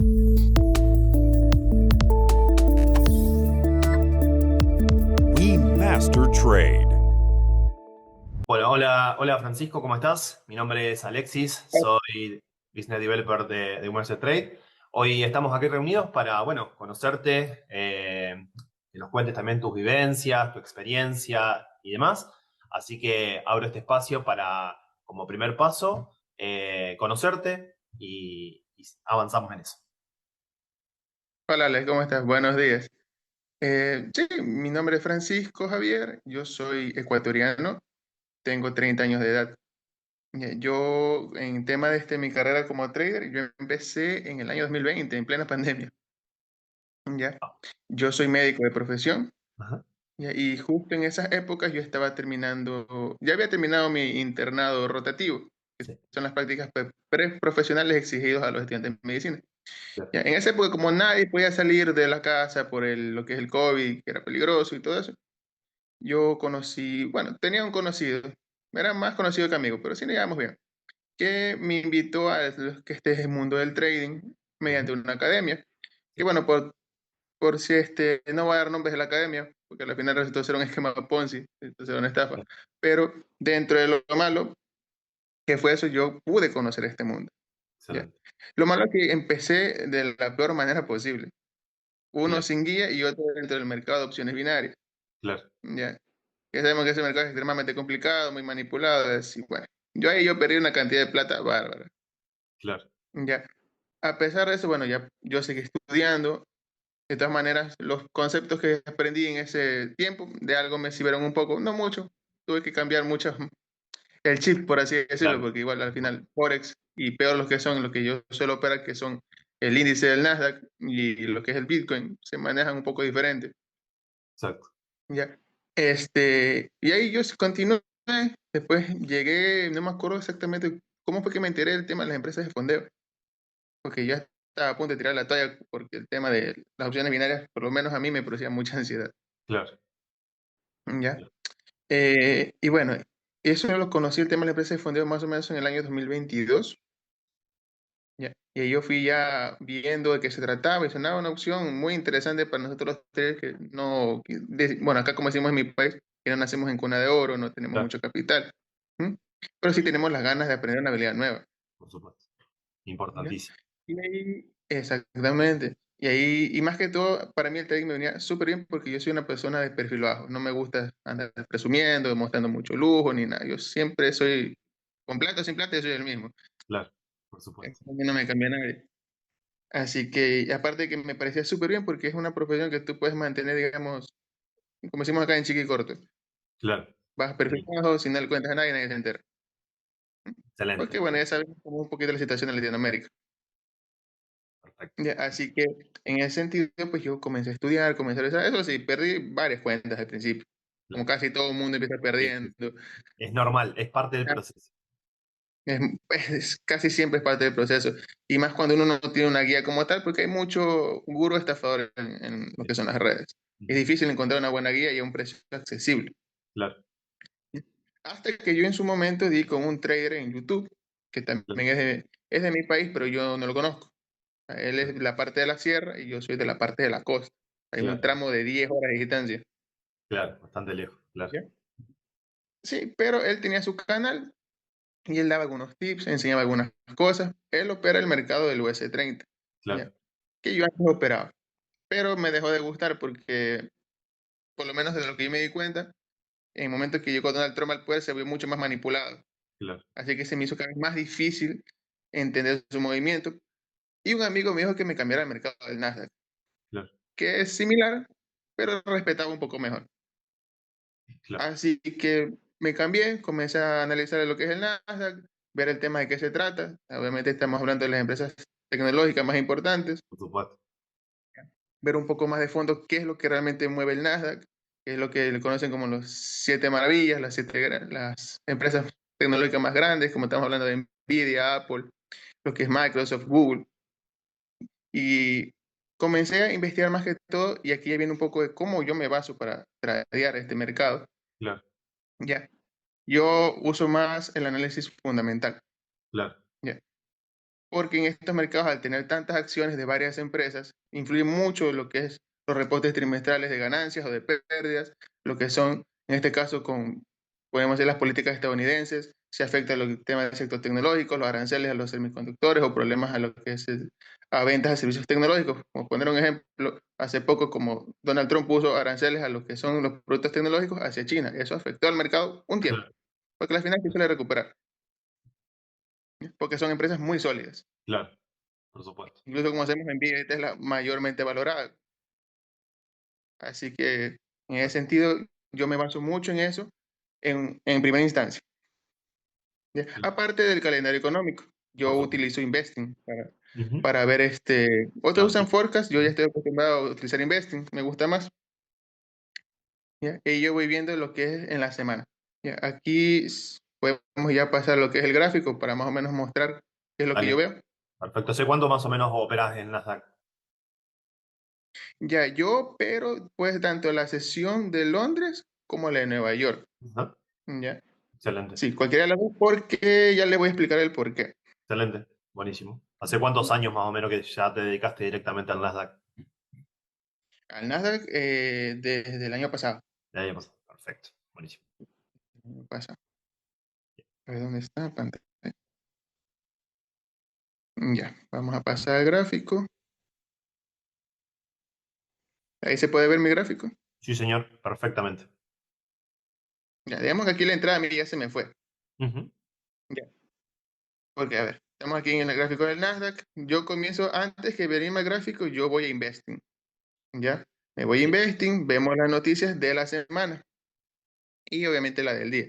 We Master Trade. Bueno, hola Francisco, ¿cómo estás? Mi nombre es Alexis, soy Business Developer de Master Trade. Hoy estamos aquí reunidos para, bueno, conocerte, que nos cuentes también tus vivencias, tu experiencia y demás. Así que abro este espacio para, como primer paso, conocerte y avanzamos en eso. Hola, Alex, ¿cómo estás? Buenos días. Sí, mi nombre es Francisco Javier, yo soy ecuatoriano, tengo 30 años de edad. Yo, en tema de mi carrera como trader, yo empecé en el año 2020, en plena pandemia. ¿Ya? Yo soy médico de profesión, Ajá. ¿ya? Y justo en esas épocas yo estaba terminando, ya había terminado mi internado rotativo, que Sí, son las prácticas preprofesionales exigidos a los estudiantes de medicina. claro, Ya, en esa época, como nadie podía salir de la casa por lo que es el COVID, que era peligroso y todo eso, yo conocí, bueno, tenía un conocido, era más conocido que amigo, pero sí nos llevamos bien, que me invitó a lo que este es el mundo del trading ujú, mediante una academia. Y sí, bueno, por si no voy a dar nombres de la academia, porque al final resultó ser un esquema Ponzi, resultó ser una estafa, claro, pero dentro de lo malo que fue eso, yo pude conocer este mundo. ¿Ya? excelente, Lo malo es que empecé de la peor manera posible. Uno claro, sin guía y otro dentro del mercado de opciones binarias. claro, Ya, ya sabemos que ese mercado es extremadamente complicado, muy manipulado, así, bueno, yo perdí una cantidad de plata bárbara. claro, Ya, a pesar de eso, bueno, ya yo seguí estudiando. De todas maneras, los conceptos que aprendí en ese tiempo de algo me sirvieron un poco, no mucho. Tuve que cambiar mucho el chip, por así decirlo, claro, porque igual por al supuesto. final Forex y peor los que son, los que yo suelo operar, que son el índice del Nasdaq y lo que es el Bitcoin, se manejan un poco diferente. Exacto, Ya. Y ahí yo continué, después llegué, no me acuerdo exactamente cómo fue que me enteré del tema de las empresas de fondeo, porque ya estaba a punto de tirar la toalla porque el tema de las opciones binarias, por lo menos a mí me producía mucha ansiedad. claro, ¿Ya? claro, Y bueno, eso lo conocí el tema de las empresas de fondeo más o menos en el año 2022. ¿Ya? Y ahí yo fui ya viendo de qué se trataba y sonaba una opción muy interesante para nosotros los tres que no, bueno, acá como decimos en mi país, que no nacemos en cuna de oro, no tenemos claro, mucho capital, ¿m? Pero sí tenemos las ganas de aprender una habilidad nueva. por supuesto. ¿Ya? Importantísimo. Y ahí, exactamente. Y ahí, y más que todo, para mí el trading me venía súper bien porque yo soy una persona de perfil bajo. No me gusta andar presumiendo, demostrando mucho lujo ni nada. Yo siempre soy, con plata o sin plata, yo soy el mismo. Claro, por A supuesto. mí no me cambia nadie. Así que, y aparte que me parecía súper bien porque es una profesión que tú puedes mantener, digamos, como decimos acá en Chiqui Corto. Claro. Vas perfil Sí, bajo, si no le cuentas a nadie, nadie se entera. excelente, Porque, bueno, ya excelente. sabes como un poquito la situación en Latinoamérica. Perfecto. Ya, así que en ese sentido, pues yo comencé a estudiar, comencé a revisar. Eso sí, perdí varias cuentas al principio. Como Claro. casi todo el mundo empieza Sí, sí, perdiendo. sí. Es normal, es parte del Ya, proceso. casi siempre es parte del proceso. Y más cuando uno no tiene una guía como tal, porque hay mucho gurú estafador en lo Sí. que son las redes. Es Ujú. difícil encontrar una buena guía y a un precio accesible. Claro, Hasta que yo en su momento di con un trader en YouTube, que claro, también es de mi país, pero yo no lo conozco. Él es claro, de la parte de la sierra y yo soy de la parte de la costa. Hay un claro, tramo de 10 horas de distancia. claro, bastante lejos, claro, ¿Ya? Sí, pero él tenía su canal y él daba algunos tips, enseñaba algunas cosas. Él opera el mercado del US30, ¿ya? claro, Que yo antes operaba, pero me dejó de gustar porque, por lo menos de lo que yo me di cuenta, en el momento que llegó Donald Trump al poder se vio mucho más manipulado. claro, Así que se me hizo cada vez más difícil entender su movimiento. Y un amigo me dijo que me cambiara al mercado del Nasdaq, claro, que es similar, pero respetaba un poco mejor. claro, Así que me cambié, comencé a analizar lo que es el Nasdaq, ver el tema de qué se trata. Obviamente estamos hablando de las empresas tecnológicas más importantes, por supuesto, ver un poco más de fondo qué es lo que realmente mueve el Nasdaq, qué es lo que le conocen como los siete maravillas, las empresas tecnológicas más grandes, como estamos hablando de Nvidia, Apple, lo que es Microsoft, Google. Y comencé a investigar más que todo, y aquí ya viene un poco de cómo yo me baso para tradear este mercado. claro, Ya, yo uso más el análisis fundamental. claro, Ya. porque en estos mercados, al tener tantas acciones de varias empresas, influye mucho lo que es los reportes trimestrales de ganancias o de pérdidas, lo que son, en este caso, podemos decir, las políticas estadounidenses, se afecta el tema del sector tecnológico, los aranceles a los semiconductores o problemas a lo que es a ventas de servicios tecnológicos. Como poner un ejemplo, hace poco como Donald Trump puso aranceles a lo que son los productos tecnológicos hacia China. Eso afectó al mercado un tiempo, Claro, porque al final se suele recuperar, porque son empresas muy sólidas. claro, por supuesto. Incluso como hacemos Nvidia y Tesla mayormente valorada. Así que en ese sentido yo me baso mucho en eso en primera instancia. ¿Ya? Claro. Aparte del calendario económico, Por yo supuesto. utilizo Investing Ujú. para ver otros Claro, usan sí. Forecast, yo ya estoy acostumbrado a utilizar Investing, me gusta más. ¿Ya? Y yo voy viendo lo que es en la semana. ¿Ya? Aquí podemos ya pasar a lo que es el gráfico para más o menos mostrar qué es lo que yo Dale, veo. perfecto. ¿Sé cuánto más o menos operas en Nasdaq? Ya, yo, pero pues tanto la sesión de Londres como la de Nueva York. Ajá. ¿Ya? Excelente, Sí, cualquiera de las dos, porque ya le voy a explicar el por qué. excelente. Buenísimo. ¿Hace cuántos años más o menos que ya te dedicaste directamente al Nasdaq? Al Nasdaq desde el año pasado. El año pasado. Perfecto. Buenísimo. A ver dónde está la pantalla. Ya, vamos a pasar al gráfico. Ahí se puede ver mi gráfico. Sí, señor. Perfectamente. Ya, digamos que aquí la entrada a mí ya se me fue. Ujú. Ya, porque a ver, estamos aquí en el gráfico del Nasdaq. Yo comienzo antes que venirme al gráfico, yo voy a Investing. Ya, me voy a Sí, Investing, vemos las noticias de la semana y obviamente la del día.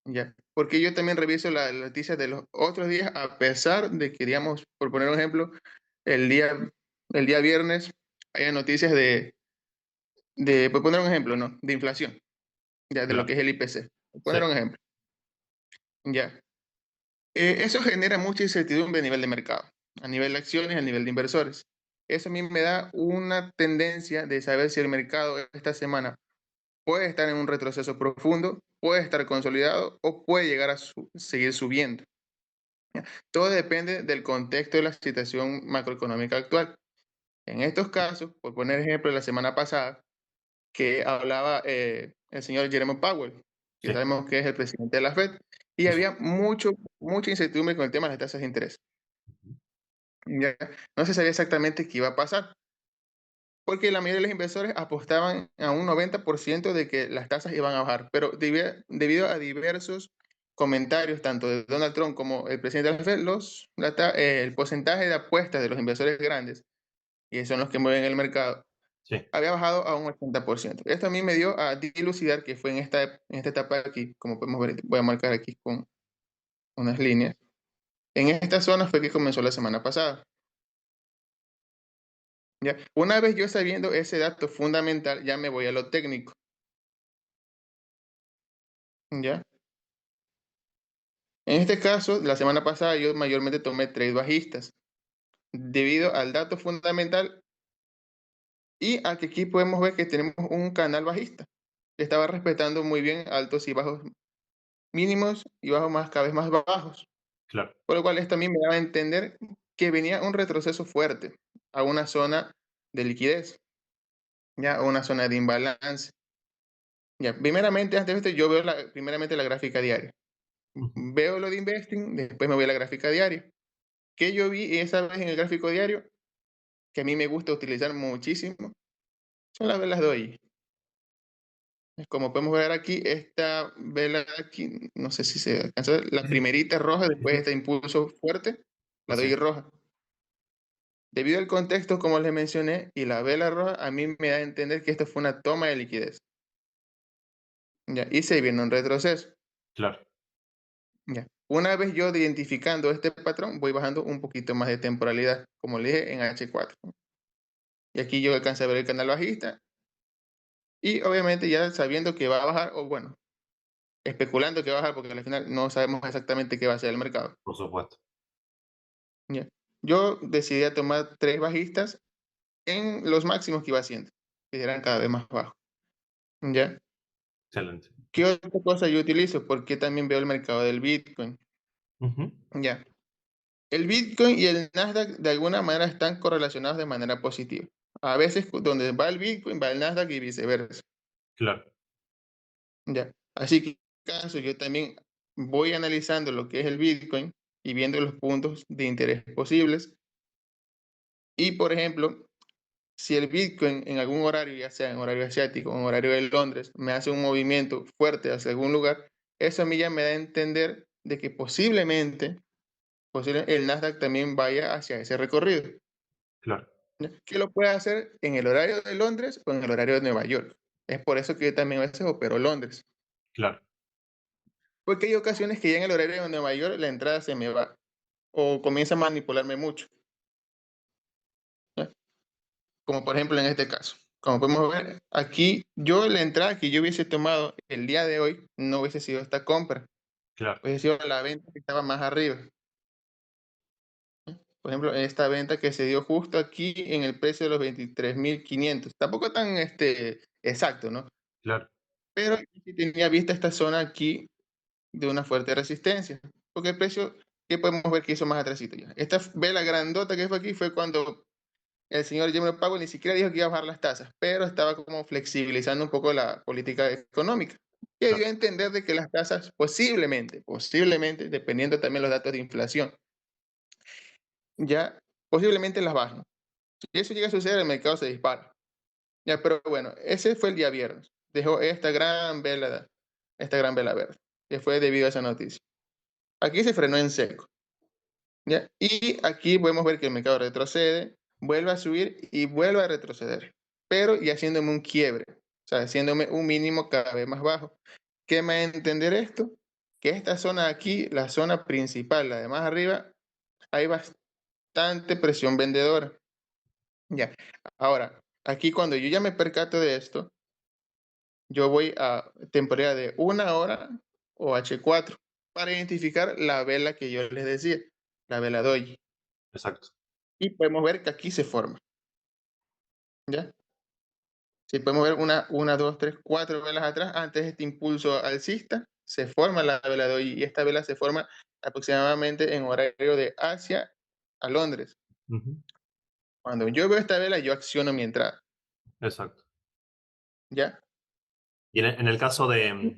Ya, porque yo también reviso las noticias de los otros días, a pesar de que, digamos, por poner un ejemplo, el día, el día viernes haya noticias por poner un ejemplo, ¿no? De inflación, ya, de lo claro. que es el IPC. Por Sí. poner un ejemplo, ya. Eso genera mucha incertidumbre a nivel de mercado, a nivel de acciones, a nivel de inversores. Eso a mí me da una tendencia de saber si el mercado esta semana puede estar en un retroceso profundo, puede estar consolidado o puede llegar a seguir subiendo. ¿Ya? Todo depende del contexto de la situación macroeconómica actual. En estos casos, por poner ejemplo, la semana pasada, que hablaba el señor Jerome Powell, que Sí. sabemos que es el presidente de la Fed, y Sí, sí. había mucha incertidumbre con el tema de las tasas de interés. ¿Ya? No se sabía exactamente qué iba a pasar, porque la mayoría de los inversores apostaban a un 90% de que las tasas iban a bajar, pero debido a diversos comentarios, tanto de Donald Trump como el presidente de la Fed, el porcentaje de apuestas de los inversores grandes, y son los que mueven el mercado, Sí. había bajado a un 80%. Esto a mí me dio a dilucidar que fue en esta etapa de aquí, como podemos ver, voy a marcar aquí con unas líneas. En esta zona fue que comenzó la semana pasada. ¿Ya? Una vez yo sabiendo ese dato fundamental, ya me voy a lo técnico. ¿Ya? En este caso, la semana pasada yo mayormente tomé trades bajistas, debido al dato fundamental y a que aquí podemos ver que tenemos un canal bajista, que estaba respetando muy bien altos y bajos mínimos y bajos más, cada vez más bajos. Claro. Por lo cual esto a mí me daba a entender que venía un retroceso fuerte a una zona de liquidez, ya, a una zona de imbalance. Ya, primeramente, antes de esto, yo veo primeramente la gráfica diaria. Ujú. Veo lo de investing, después me voy a la gráfica diaria. ¿Qué yo vi esa vez en el gráfico diario? Que a mí me gusta utilizar muchísimo, son las velas de hoy. Como podemos ver aquí, esta vela de aquí, no sé si se alcanza a ver, la Sí, sí. primerita roja, Sí, después sí. este impulso fuerte, la Pues de sí. hoy roja. Debido al contexto, como les mencioné, y la vela roja, a mí me da a entender que esto fue una toma de liquidez. ¿Ya? Y se viene un retroceso. Claro. ¿Ya? Una vez yo identificando este patrón, voy bajando un poquito más de temporalidad, como le dije en H4. Y aquí yo alcancé a ver el canal bajista y obviamente ya sabiendo que va a bajar, o bueno, especulando que va a bajar, porque al final no sabemos exactamente qué va a hacer el mercado. Por supuesto. ¿Ya? Yo decidí a tomar tres bajistas en los máximos que iba haciendo, que eran cada vez más bajos. ¿Ya? Excelente. ¿Qué otra cosa yo utilizo? Porque también veo el mercado del Bitcoin. Ujú. Ya. El Bitcoin y el Nasdaq de alguna manera están correlacionados de manera positiva. A veces donde va el Bitcoin va el Nasdaq y viceversa. Claro, Ya. Así que en este caso yo también voy analizando lo que es el Bitcoin y viendo los puntos de interés posibles. Y por ejemplo, si el Bitcoin en algún horario, ya sea en horario asiático o en horario de Londres, me hace un movimiento fuerte hacia algún lugar, eso a mí ya me da a entender de que el Nasdaq también vaya hacia ese recorrido. claro, ¿Ya? Que lo puede hacer en el horario de Londres o en el horario de Nueva York. Es por eso que yo también a veces opero Londres. claro, Porque hay ocasiones que ya en el horario de Nueva York la entrada se me va o comienza a manipularme mucho. ¿Ya? Como por ejemplo en este caso. Como podemos ver, aquí yo la entrada que yo hubiese tomado el día de hoy no hubiese sido esta compra, claro, hubiese sido la venta que estaba más arriba. Por ejemplo, esta venta que se dio justo aquí en el precio de los 23.500. Tampoco tan exacto, ¿no? claro, Pero sí tenía vista esta zona aquí de una fuerte resistencia, porque el precio, que podemos ver que hizo más atrásito ya. Esta vela grandota que fue aquí fue cuando el señor Jerome Powell ni siquiera dijo que iba a bajar las tasas, pero estaba como flexibilizando un poco la política económica, que dio claro, a entender de que las tasas posiblemente, dependiendo también los datos de inflación, ya posiblemente las bajan. Si eso llega a suceder, el mercado se dispara. Ya, pero bueno, ese fue el día viernes. Dejó esta gran vela verde, que fue debido a esa noticia. Aquí se frenó en seco. ¿Ya? Y aquí podemos ver que el mercado retrocede, vuelve a subir y vuelve a retroceder, pero y haciéndome un quiebre, o sea, haciéndome un mínimo cada vez más bajo. ¿Qué me va a entender esto? Que esta zona aquí, la zona principal, la de más arriba, hay bastante presión vendedora. Ya. Ahora, aquí cuando yo ya me percato de esto, yo voy a temporada de 1 hora o H4 para identificar la vela que yo les decía, la vela doji. exacto, Y podemos ver que aquí se forma, ¿ya? Si podemos ver una, dos, tres, cuatro velas atrás, antes de este impulso alcista, se forma la vela de hoy y esta vela se forma aproximadamente en horario de Asia a Londres. ujú, Cuando yo veo esta vela, yo acciono mi entrada, exacto. ¿ya? Y en el caso de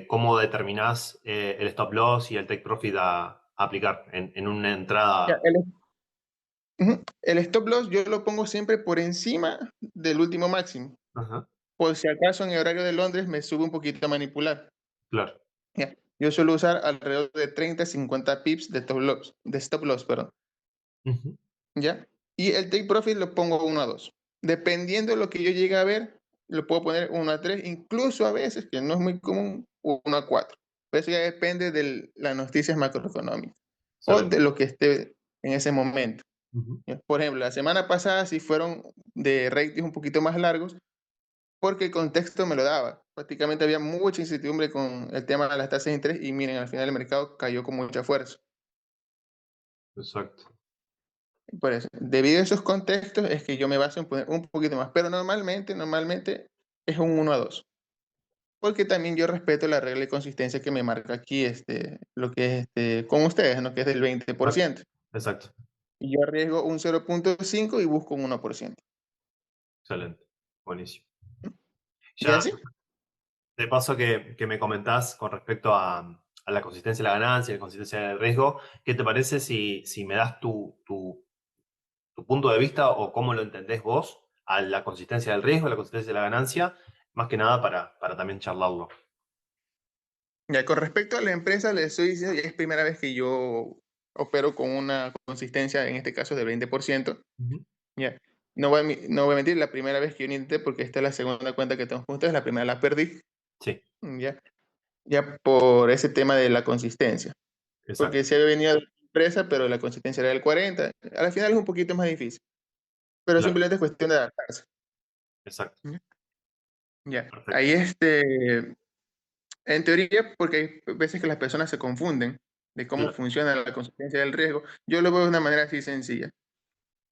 cómo determinás el stop loss y el take profit a aplicar en una Ya, entrada. el stop loss yo lo pongo siempre por encima del último máximo, Ajá, por si acaso en el horario de Londres me sube un poquito a manipular. claro, ¿Ya? Yo suelo usar alrededor de 30, 50 pips de stop loss, perdón. ujú, ¿Ya? Y el take profit lo pongo 1 a 2. Dependiendo de lo que yo llegue a ver, lo puedo poner 1 a 3, incluso a veces, que no es muy común, 1 a 4. Pero eso ya depende de las noticias macroeconómicas o excelente. de lo que esté en ese momento. Ujú, ¿Ya? Por ejemplo, la semana pasada sí fueron de ratings un poquito más largos porque el contexto me lo daba. Prácticamente había mucha incertidumbre con el tema de las tasas de interés y miren, al final el mercado cayó con mucha fuerza. exacto. Por eso, debido a esos contextos es que yo me baso en poner un poquito más, pero normalmente es un 1 a 2, porque también yo respeto la regla de consistencia que me marca aquí lo que es con ustedes, ¿no? Que es del Claro, 20%. exacto, Y yo arriesgo un 0,5 y busco un 1%. excelente. Buenísimo. ¿Y Ya, así? de paso que me comentás con respecto a la consistencia de la ganancia y la consistencia del riesgo, ¿qué te parece si me das tu punto de vista o cómo lo entendés vos a la consistencia del riesgo, a la consistencia de la ganancia, más que nada para también charlarlo? Ya, con respecto a la empresa, les estoy diciendo, ya es primera vez que yo opero con una consistencia, en este caso, del 20%. Ujú. Ya. No voy a mentir, la primera vez que yo intenté, porque esta es la segunda cuenta que tengo con ustedes, la primera la perdí. Sí, Ya. Ya por ese tema de la consistencia, porque exacto, se había venido de la empresa, pero la consistencia era del 40. Al final es un poquito más difícil, pero claro, simplemente es cuestión de adaptarse. exacto, Ujú. Ya, ahí perfecto. en teoría, porque hay veces que las personas se confunden de cómo Claro, funciona la consistencia del riesgo, yo lo veo de una manera así sencilla.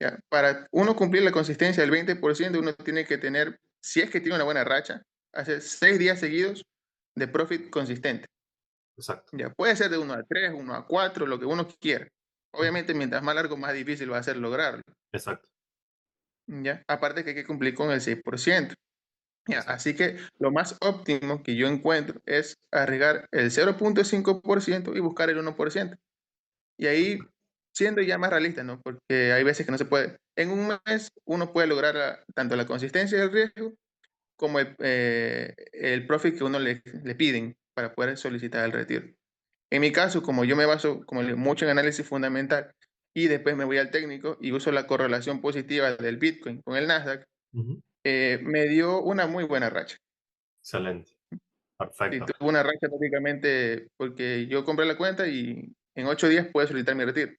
Ya, para uno cumplir la consistencia del 20%, uno tiene que tener, si es que tiene una buena racha, hacer 6 días seguidos de profit consistente. exacto, Ya, puede ser de 1 a 3, 1 a 4, lo que uno quiera. Obviamente, mientras más largo, más difícil va a ser lograrlo, Exacto, ¿ya? Aparte que hay que cumplir con el 6%. Ya, exacto. así que lo más óptimo que yo encuentro es arriesgar el 0,5% y buscar el 1%. Y ahí, siendo ya más realista, ¿no? Porque hay veces que no se puede. En un mes uno puede lograr tanto la consistencia del riesgo como el profit que uno le piden para poder solicitar el retiro. En mi caso, como yo me baso mucho en análisis fundamental y después me voy al técnico y uso la correlación positiva del Bitcoin con el Nasdaq, Ujú. me dio una muy buena racha. Excelente, Sí, perfecto. tuve una racha prácticamente porque yo compré la cuenta y en 8 días pude solicitar mi retiro,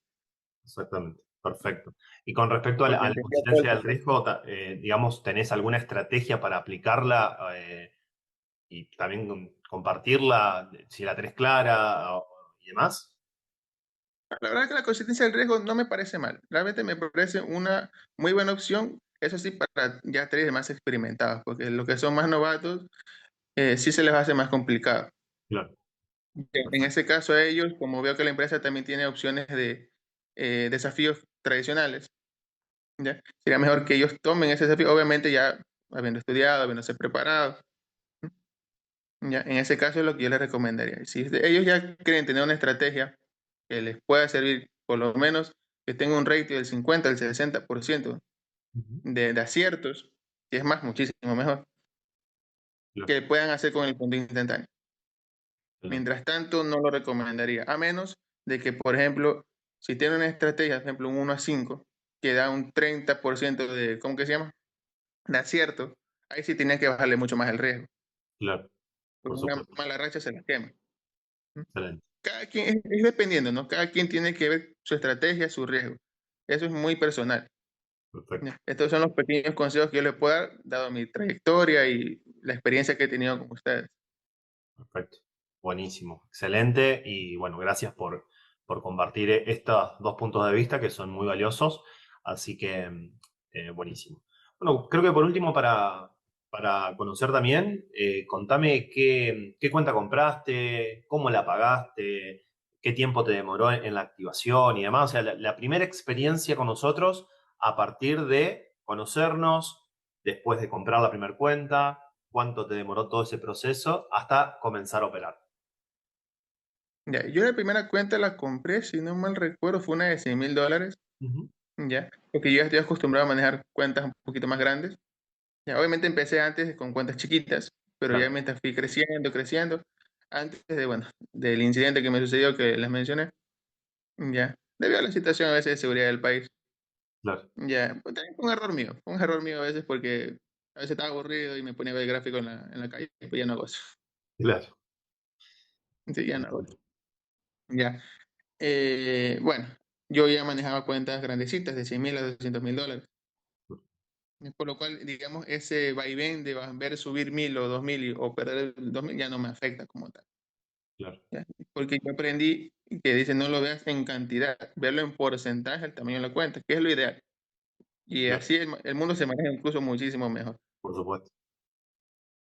Exactamente, perfecto. Y con respecto a porque a la entendía todo el consistencia del proceso. riesgo, digamos, ¿tenés alguna estrategia para aplicarla y también compartirla, si la tenés clara y demás? La verdad que la consistencia del riesgo no me parece mal. Realmente me parece una muy buena opción, eso sí, para ya traders más experimentados, porque los que son más novatos, sí se les hace más complicado. Claro, En perfecto. ese caso a ellos, como veo que la empresa también tiene opciones de desafíos tradicionales, ¿ya? Sería mejor que ellos tomen ese desafío, obviamente ya habiendo estudiado, habiéndose preparado. Ya, en ese caso es lo que yo les recomendaría. Si ellos ya quieren tener una estrategia que les pueda servir, por lo menos que tenga un ratio del 50 al 60% Ujú. de aciertos, si es más, muchísimo mejor, Claro, que puedan hacer con el fondo instantáneo. excelente. Mientras tanto, no lo recomendaría, a menos de que, por ejemplo, si tienen una estrategia, por ejemplo, un 1 a 5 que da un 30% de, ¿cómo que se llama? De acierto, ahí sí tienen que bajarle mucho más el riesgo, Claro, por porque una supuesto. mala racha se la quema. Excelente, Cada quien es dependiendo, ¿no? Cada quien tiene que ver su estrategia, su riesgo. Eso es muy personal. perfecto. ¿Ya? Estos son los pequeños consejos que yo les puedo dar, dado mi trayectoria y la experiencia que he tenido con ustedes. Perfecto, buenísimo, excelente y bueno, gracias por compartir estos dos puntos de vista que son muy valiosos, así que buenísimo. Bueno, creo que por último para conocer también, contame qué cuenta compraste, cómo la pagaste, qué tiempo te demoró en la activación y demás, o sea, la primera experiencia con nosotros a partir de conocernos, después de comprar la primera cuenta cuánto te demoró todo ese proceso hasta comenzar a operar. Ya, yo la primera cuenta la compré, si no mal recuerdo, fue una de $100,000, Ujú. ya, porque yo ya estoy acostumbrado a manejar cuentas un poquito más grandes. Ya, obviamente empecé antes con cuentas chiquitas, pero ya Claro, mientras fui creciendo, creciendo, antes de, bueno, del incidente que me sucedió que les mencioné, ya, debido a la situación a veces de seguridad del país. claro, Ya, pues también fue un error mío a veces porque a veces estaba aburrido y me ponía a ver el gráfico en la calle, pues ya no hago eso. claro. Sí, ya no hago Entiendo. eso. Ya, bueno, yo ya manejaba cuentas grandecitas de 100,000 a $200,000, por lo cual, digamos, ese vaivén de ver subir 1,000 o 2,000 o perder el 2,000 ya no me afecta como tal. Claro, ¿Ya? Porque yo aprendí que dice no lo veas en cantidad, verlo en porcentaje, el tamaño de la cuenta, que es lo ideal. Y claro, así el mundo se maneja incluso muchísimo mejor. por supuesto.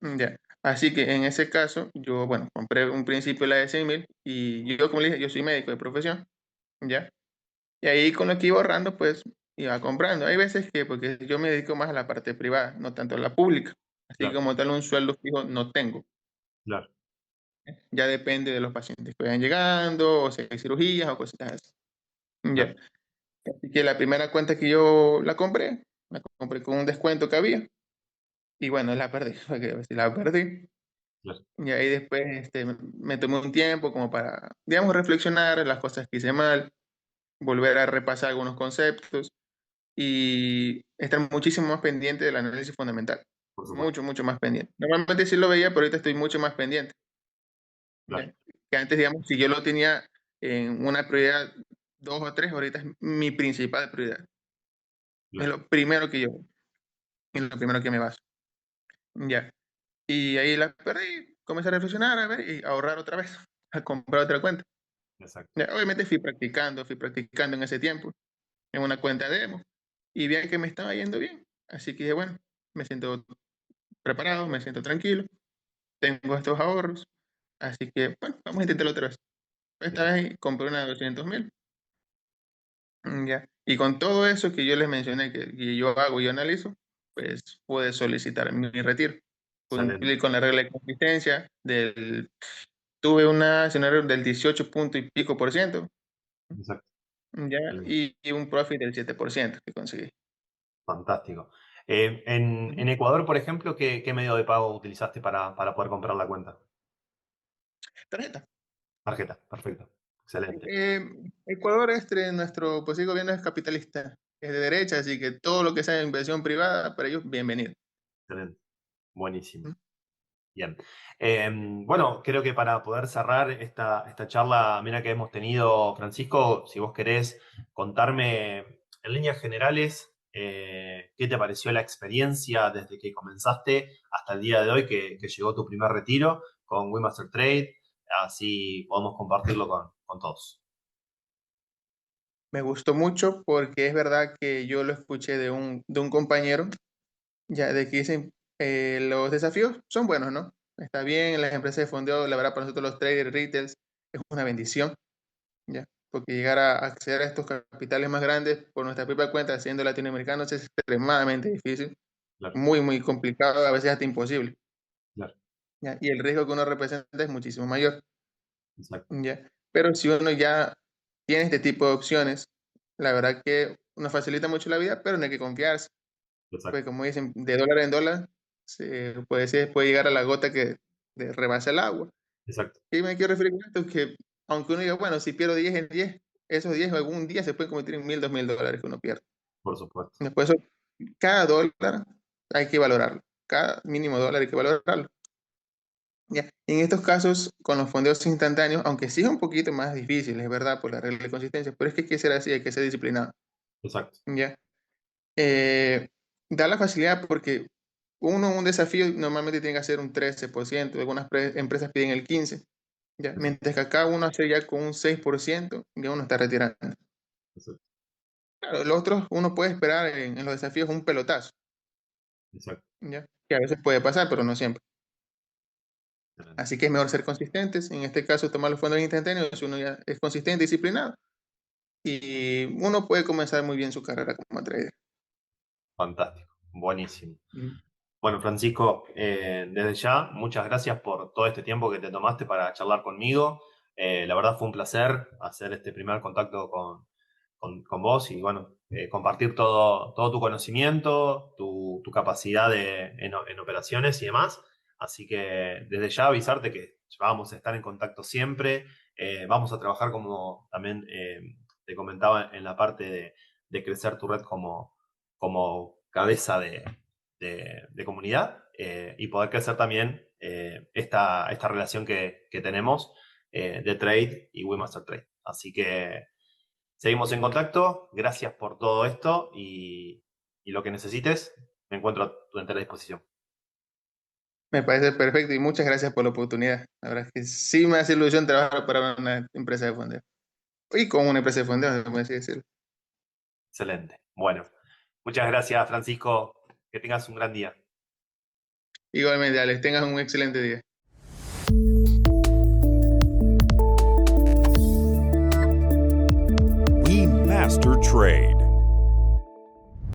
Ya. Así que en ese caso, yo, bueno, compré un principio la de 100,000 y yo, como le dije, yo soy médico de profesión, ¿ya? Y ahí con lo que iba ahorrando, pues iba comprando. Hay veces que, porque yo me dedico más a la parte privada, no tanto a la pública. Así que Claro, como tal, un sueldo fijo no tengo. claro, Ya depende de los pacientes que vayan llegando, o si hay cirugías o cositas así. claro. Ya. Así que la primera cuenta que yo la compré con un descuento que había. Y bueno, la perdí, porque si la perdí. Claro. Y ahí después me tomé un tiempo como para, digamos, reflexionar las cosas que hice mal, volver a repasar algunos conceptos y estar muchísimo más pendiente del análisis fundamental. Por supuesto. Mucho, mucho más pendiente. Normalmente sí lo veía, pero ahorita estoy mucho más pendiente. Claro, ¿Ya? Que antes, digamos, si yo lo tenía en una prioridad 2 o 3, ahorita es mi principal prioridad. Es claro. lo primero que yo, es lo primero que me baso. Ya. Y ahí la perdí, comencé a reflexionar, a ver, y a ahorrar otra vez, a comprar otra cuenta. Exacto. Ya, obviamente fui practicando en ese tiempo, en una cuenta demo, y vi que me estaba yendo bien. Así que dije, bueno, me siento preparado, me siento tranquilo, tengo estos ahorros, así que, bueno, vamos a intentarlo otra vez. Esta Bien. vez compré una de 200,000 Ya. Y con todo eso que yo les mencioné que yo hago y analizo, pues pude solicitar mi retiro. Excelente. Cumplir con la regla de consistencia tuve una escenario del 18 punto y pico por ciento, Exacto. ya, Excelente. y un profit del 7% que conseguí. Fantástico. En Ujú. Ecuador, por ejemplo, ¿qué medio de pago utilizaste para poder comprar la cuenta? Tarjeta. Tarjeta, perfecto. Excelente, Eh, Ecuador, nuestro pues, sí, gobierno es capitalista, es de derecha, así que todo lo que sea inversión privada, para ellos, bienvenido. excelente. Buenísimo. Ujú. Bien. Bueno, creo que para poder cerrar esta charla, mira que hemos tenido, Francisco, si vos querés contarme en líneas generales, qué te pareció la experiencia desde que comenzaste hasta el día de hoy que llegó tu primer retiro con Wemaster Trade, así podemos compartirlo con todos. Me gustó mucho porque es verdad que yo lo escuché de un compañero, ya de que dicen, los desafíos son buenos, ¿no? Está bien, las empresas de fondeo, la verdad, para nosotros los traders retails es una bendición, ¿ya? Porque llegar a acceder a estos capitales más grandes por nuestra propia cuenta, siendo latinoamericanos, es extremadamente difícil, Claro, muy, muy complicado, a veces hasta imposible, claro, ¿ya? Y el riesgo que uno representa es muchísimo mayor, exacto, ¿ya? Pero si uno ya tiene este tipo de opciones, la verdad que nos facilita mucho la vida, pero no hay que confiarse, pues exacto, como dicen, de dólar en dólar, puede llegar a la gota que rebasa el agua. exacto, Y me quiero referir con esto que, aunque uno diga, bueno, si pierdo 10 en 10, esos 10 algún día se pueden convertir en 1000, 2000 dólares que uno pierde. por supuesto, Después, cada dólar hay que valorarlo. Cada mínimo dólar hay que valorarlo. Ya. En estos casos, con los fondeos instantáneos, aunque sí es un poquito más difícil, es verdad, por la regla de consistencia, pero es que hay que ser así, hay que ser disciplinado. exacto, ¿Ya? Eh, Da la facilidad porque un desafío normalmente tiene que hacer un 13%, algunas empresas piden el 15%, ¿ya? exacto, Mientras que acá uno hace ya con un 6%, ya uno está retirando. exacto, Claro, los otros uno puede esperar en los desafíos un pelotazo, exacto, ¿ya? Que a veces puede pasar, pero no siempre. excelente. Así que es mejor ser consistentes. En este caso, tomar los fondos instantáneos, uno ya es consistente, disciplinado, y uno puede comenzar muy bien su carrera como trader. Fantástico, buenísimo. Ujú. Bueno, Francisco, desde ya, muchas gracias por todo este tiempo que te tomaste para charlar conmigo. La verdad fue un placer hacer este primer contacto con vos y bueno, compartir todo tu conocimiento, tu capacidad en operaciones y demás. Así que desde ya avisarte que vamos a estar en contacto siempre. Vamos a trabajar como también te comentaba en la parte de crecer tu red como cabeza de comunidad y poder crecer también esta relación que tenemos de trade y Wemaster Trade. Así que seguimos en contacto. Gracias por todo esto y lo que necesites, me encuentro a tu entera disposición. Me parece perfecto y muchas gracias por la oportunidad. La verdad es que sí me hace ilusión trabajar para una empresa de fondeo. Y con una empresa de fondeo, como así decirlo. Excelente. Bueno, muchas gracias, Francisco. Que tengas un gran día. Igualmente, Alex, tengas un excelente día. We Master Trade.